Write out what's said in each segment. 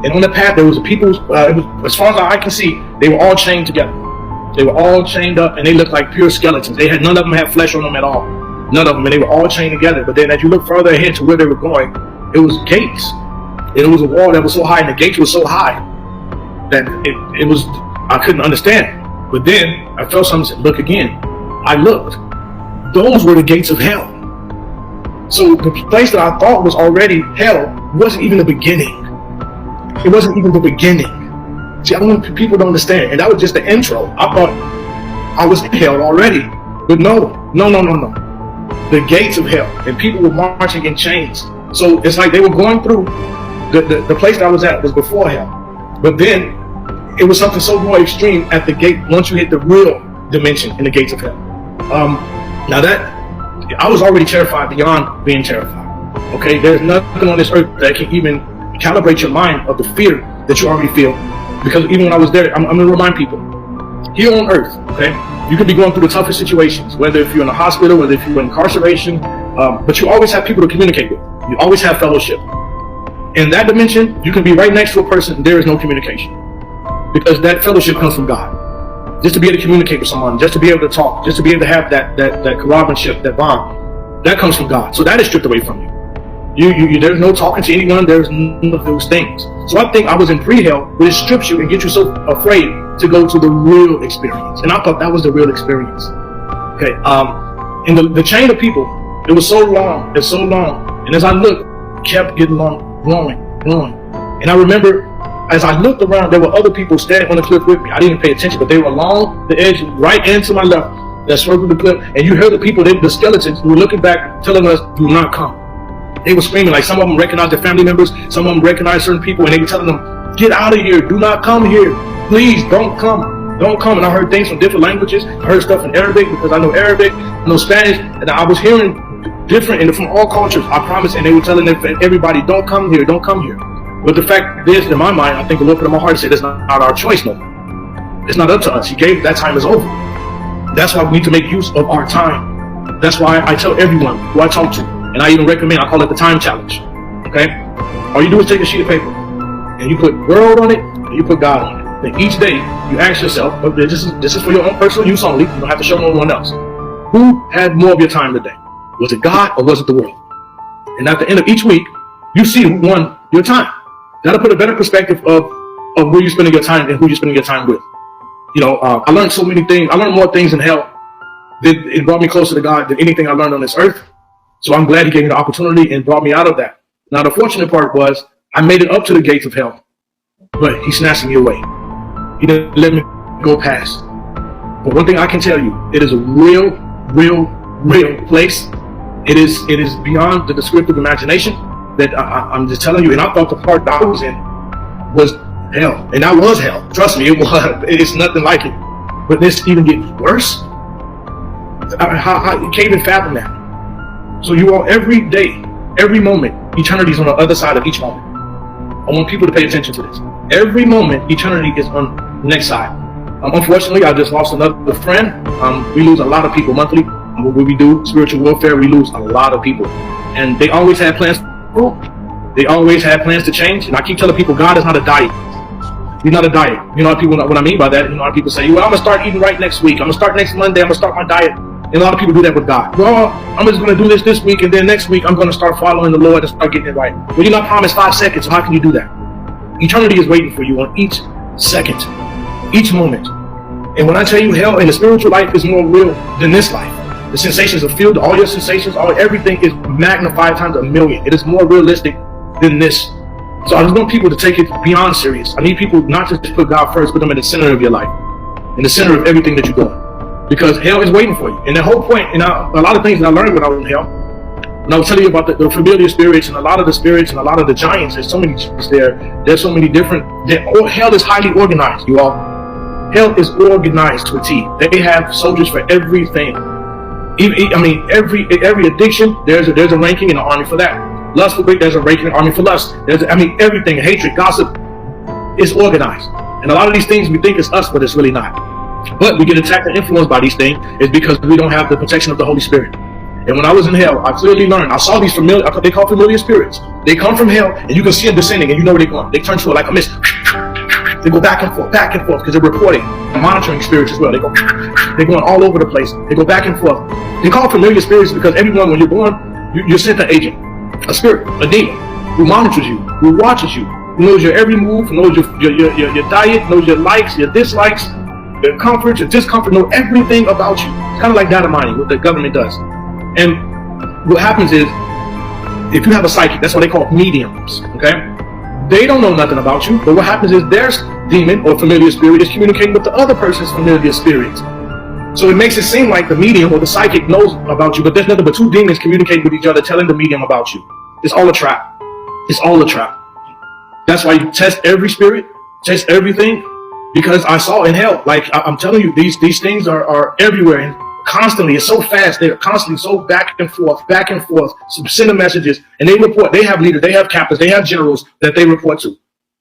And on the path, there was people, as far as I can see, they were all chained together. They were all chained up, and they looked like pure skeletons. None of them had flesh on them at all. None of them, and they were all chained together. But then as you look further ahead to where they were going, it was gates. And it was a wall that was so high, and the gates were so high that I couldn't understand. But then I felt something said, look again. I looked. Those were the gates of hell. So the place that I thought was already hell wasn't even the beginning. It wasn't even the beginning. See, I want people to understand. And that was just the intro. I thought I was in hell already. But no. The gates of hell. And people were marching in chains. So it's like they were going through, the place that I was at was before hell. But then it was something so more extreme at the gate once you hit the real dimension in the gates of hell. Now that, I was already terrified beyond being terrified. Okay, there's nothing on this earth that can even calibrate your mind of the fear that you already feel. Because even when I was there, I'm going to remind people, here on earth, okay, you could be going through the toughest situations, whether if you're in a hospital, whether if you're in incarceration, but you always have people to communicate with. You always have fellowship. In that dimension, you can be right next to a person and there is no communication. Because that fellowship comes from God. Just to be able to communicate with someone, just to be able to talk, just to be able to have that comradeship, that bond, that comes from God. So that is stripped away from you. There's no talking to anyone, there's none of those things. So I think I was in pre-hell, but it strips you and gets you so afraid to go to the real experience. And I thought that was the real experience. Okay, and the chain of people, it was so long, and as I looked, kept getting long, growing. And I remember, as I looked around, there were other people standing on the cliff with me. I didn't pay attention, but they were along the edge, right into my left, that circled the cliff. And you heard the people, the skeletons, who were looking back, telling us, do not come. They were screaming, like some of them recognized their family members, some of them recognized certain people, and they were telling them, get out of here, do not come here, please don't come. And I heard things from different languages. I heard stuff in Arabic because I know Arabic, I know Spanish, and I was hearing different and from all cultures, I promise. And they were telling everybody, don't come here. But the fact is, in my mind, I think the Lord put in my heart and said, it's not our choice no more. It's not up to us. He gave, that time is over. That's why we need to make use of our time. That's why I tell everyone who I talk to, and I even recommend, I call it the time challenge. Okay? All you do is take a sheet of paper, and you put world on it, and you put God on it. Then each day, you ask yourself, this is for your own personal use only, you don't have to show no one else. Who had more of your time today? Was it God or was it the world? And at the end of each week, you see who won your time. That'll put a better perspective of where you're spending your time and who you're spending your time with. You know, I learned so many things. I learned more things in hell. It brought me closer to God than anything I learned on this earth. So I'm glad He gave me the opportunity and brought me out of that. Now, the fortunate part was I made it up to the gates of hell, but He snatched me away. He didn't let me go past. But one thing I can tell you, it is a real place. It is beyond the descriptive imagination that I'm just telling you. And I thought the part that I was in was hell. And that was hell. Trust me, it was. It's nothing like it. But this even gets worse. You can't even fathom that. So you are every day, every moment, eternity is on the other side of each moment. I want people to pay attention to this. Every moment, eternity is on the next side. Unfortunately, I just lost another friend. We lose a lot of people monthly. What we do, spiritual warfare, we lose a lot of people. And they always had plans. They always had plans to change. And I keep telling people, God is not a diet. He's not a diet. You know what I mean by that? You know, a lot of people say, well, I'm going to start eating right next week. I'm going to start next Monday. I'm going to start my diet. And a lot of people do that with God. Well, I'm just going to do this week, and then next week I'm going to start following the Lord and start getting it right. Well, you're not promised 5 seconds, so how can you do that? Eternity is waiting for you on each second, each moment. And when I tell you hell in the spiritual life is more real than this life, the sensations of field, all your sensations, everything is magnified times 1,000,000. It is more realistic than this. So I just want people to take it beyond serious. I need people not to just put God first, put Him in the center of your life, in the center of everything that you're doing. Because hell is waiting for you. And the whole point, and a lot of things that I learned when I was in hell, and I was telling you about the familiar spirits and a lot of the spirits and a lot of the giants, there's so many spirits there. There's so many different, hell is highly organized, you all. Hell is organized to a T. They have soldiers for everything. Every addiction, there's a ranking in the army for that. Lust for greed, there's a ranking in the army for lust. Everything, hatred, gossip is organized. And a lot of these things we think is us, but it's really not. But we get attacked and influenced by these things is because we don't have the protection of the Holy Spirit. And when I was in hell, I clearly learned. I saw these familiar, they call familiar spirits. They come from hell, and you can see them descending, and you know where they're going. They turn to it like a mist. They go back and forth, because they're reporting, monitoring spirits as well. They're going all over the place. They go back and forth. They call familiar spirits because everyone, when you're born, you're sent an agent, a spirit, a demon, who monitors you, who watches you, who knows your every move, knows your diet, knows your likes, your dislikes, your comfort, your discomfort, know everything about you. It's kind of like data mining, what the government does. And what happens is, if you have a psychic, that's what they call mediums, okay? They don't know nothing about you, but what happens is their demon or familiar spirit is communicating with the other person's familiar spirit. So it makes it seem like the medium or the psychic knows about you, but there's nothing but two demons communicating with each other, telling the medium about you. It's all a trap. It's all a trap. That's why you test every spirit, test everything, because I saw in hell, like I'm telling you, these things are everywhere, and constantly, it's so fast, they're constantly so back and forth, so sending messages, and they report. They have leaders, they have captains, they have generals that they report to.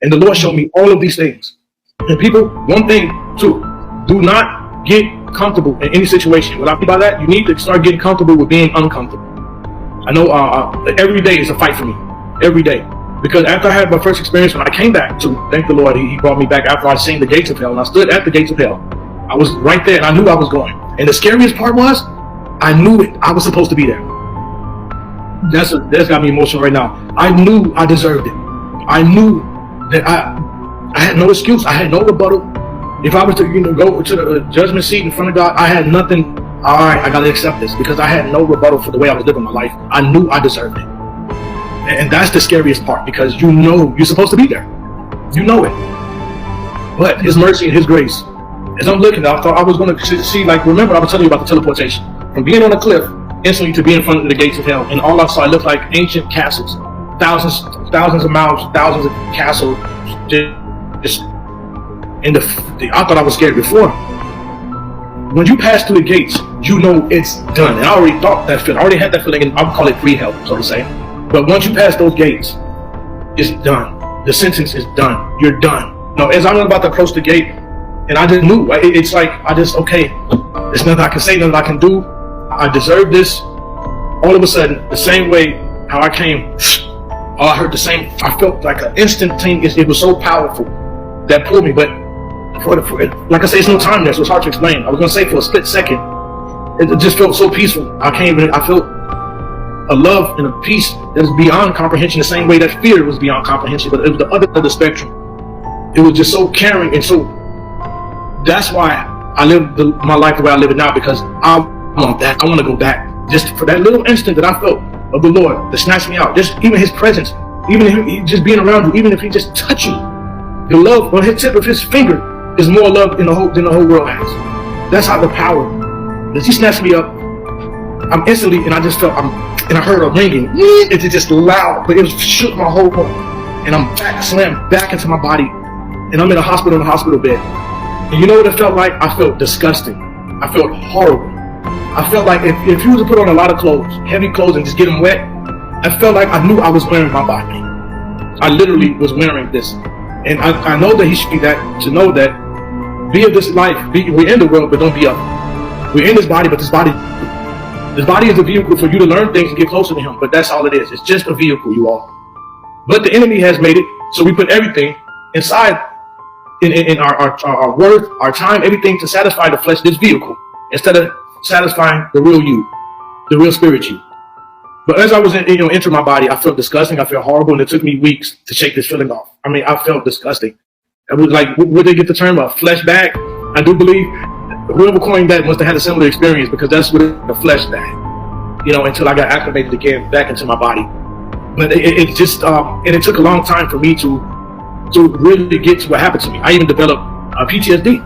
And the Lord showed me all of these things. And people, one thing too, do not get comfortable in any situation. What I mean by that, you need to start getting comfortable with being uncomfortable. I know every day is a fight for me, every day. Because after I had my first experience, when I came back to, thank the Lord, he brought me back after I seen the gates of hell, and I stood at the gates of hell. I was right there, and I knew I was going. And the scariest part was, I knew it. I was supposed to be there. That's got me emotional right now. I knew I deserved it. I knew that I had no excuse. I had no rebuttal. If I was to go to the judgment seat in front of God, I had nothing. All right, I got to accept this, because I had no rebuttal for the way I was living my life. I knew I deserved it. And that's the scariest part, because you know you're supposed to be there. You know it. But His mercy and His grace, as I'm looking, I thought I was going to see, like, remember I was telling you about the teleportation. From being on a cliff, instantly to be in front of the gates of hell. And all I saw, it looked like ancient castles. Thousands of miles, thousands of castles. I thought I was scared before. When you pass through the gates, you know it's done. And I already thought that feeling. I already had that feeling, and I'll call it pre-hell, so to say. But once you pass those gates, it's done. The sentence is done. You're done. Now, as I was about to approach the gate, and I just knew, it's like, okay, there's nothing I can say, nothing I can do. I deserve this. All of a sudden, the same way how I came, I heard the same, I felt like an instantaneous, it was so powerful that pulled me. But like I say, it's no time there, so it's hard to explain. I was going to say for a split second, it just felt so peaceful. I felt a love and a peace that was beyond comprehension, the same way that fear was beyond comprehension, but it was the other end of the spectrum. It was just so caring, and so that's why I live my life the way I live it now, because I want that. I want to go back, just for that little instant that I felt of the Lord that snatched me out. Just even His presence, even Him just being around you, even if He just touched you, the love on His tip of His finger is more love than the whole world has. That's how the power. As He snatched me up, I'm instantly, and I just felt, and I heard a ringing. It's just loud, but it shook my whole body, and I'm slammed back into my body, and I'm in a hospital bed. And you know what it felt like? I felt disgusting. I felt horrible. I felt like if you were to put on a lot of clothes, heavy clothes, and just get them wet, I felt like I knew I was wearing my body. I literally was wearing this. And I know that He should be that, to know that, be of this life, we're in the world, but don't be of it. We're in this body, but this body is a vehicle for you to learn things and get closer to Him. But that's all it is. It's just a vehicle, you all. But the enemy has made it, so we put everything inside, in our worth, our time, everything to satisfy the flesh, this vehicle, instead of satisfying the real you, the real spirit you. But as I was entering my body, I felt disgusting. I felt horrible, and it took me weeks to shake this feeling off. I mean, I felt disgusting. I was like, where they get the term a flesh bag? I do believe whoever coined that must have had a similar experience, because that's what a flesh bag, until I got acclimated again back into my body. But it just, and it took a long time for me to really get to what happened to me. I even developed PTSD,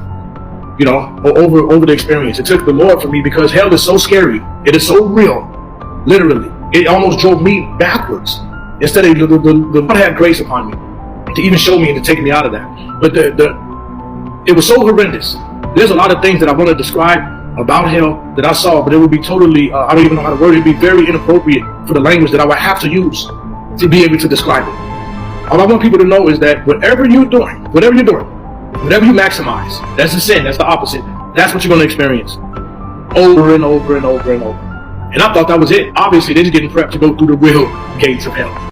over the experience. It took the Lord for me, because hell is so scary. It is so real, literally. It almost drove me backwards. Instead of the Lord had grace upon me to even show me and to take me out of that. But it was so horrendous. There's a lot of things that I want to describe about hell that I saw, but it would be totally, I don't even know how to word it. It would be very inappropriate for the language that I would have to use to be able to describe it. All I want people to know is that whatever you're doing, whatever you maximize, that's a sin, that's the opposite. That's what you're going to experience over and over and over and over. And I thought that was it. Obviously, they're just getting prepped to go through the real gates of hell.